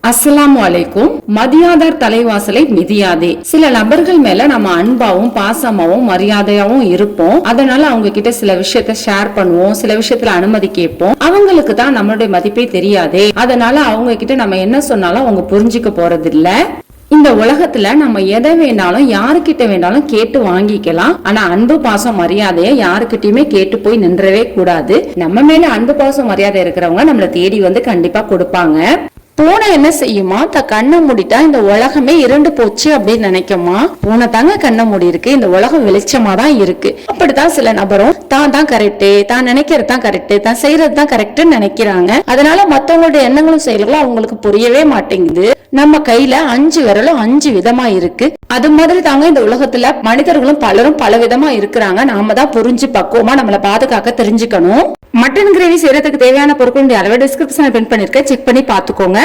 அஸ்ஸலாமு அலைக்கும். மதியாதார் தலைவாசலை மிதியாதே. சில நபர்கள் மேல நம்ம அன்பாவும் பாசமாவும் மரியாதையாவும் இருப்போம். அதனால அவங்க கிட்ட சில விஷயத்த ஷேர் பண்ணுவோம், சில விஷயத்துல அனுமதி கேட்போம். அவங்களுக்கு தான் நம்மளுடைய மதிப்பே தெரியாதே. அதனால அவங்க கிட்ட நம்ம என்ன சொன்னாலும் அவங்க புரிஞ்சுக்க போறது இல்ல. இந்த உலகத்துல நம்ம எதை வேணாலும் யாருக்கிட்ட வேணாலும் கேட்டு வாங்கிக்கலாம். ஆனா அன்பு பாசம் மரியாதைய யாருக்கிட்டயுமே கேட்டு போய் நின்றவே கூடாது. நம்ம மேல அன்பு பாசம் மரியாதை இருக்கிறவங்க நம்மள தேடி வந்து கண்டிப்பா கொடுப்பாங்க. பூனை என்ன செய்யுமா? கண்ணை மூடிட்டா இந்த உலகமே இருண்டு போச்சு அப்படின்னு நினைக்குமா? பூனை தாங்க கண்ணை மூடி இருக்கு, இந்த உலகம் வெளிச்சமா தான் இருக்கு. அப்படித்தான் சில நபரும் தான் கரெக்ட், தான் நினைக்கிறது தான் கரெக்ட், தான் செய்யறது தான் கரெக்ட்னு நினைக்கிறாங்க. அதனால மத்தவங்களுடைய எண்ணங்களும் செயல்களும் அவங்களுக்கு புரியவே மாட்டேங்குது. நம்ம கையில 5 விரலும் 5 விதமா இருக்கு. அது மாதிரி தாங்க இந்த உலகத்துல மனிதர்களும் பலரும் பல விதமா இருக்கிறாங்க. நாம தான் புரிஞ்சு பக்குவமா நம்மளை பாதுகாக்க தெரிஞ்சுக்கணும். மட்டன் கிரேவி செய்யறதுக்கு தேவையான பொருட்களுடைய அளவை டிஸ்கிரிப்ஷன்ல பின் பண்ணிருக்கேன், செக் பண்ணி பாத்துக்கோங்க.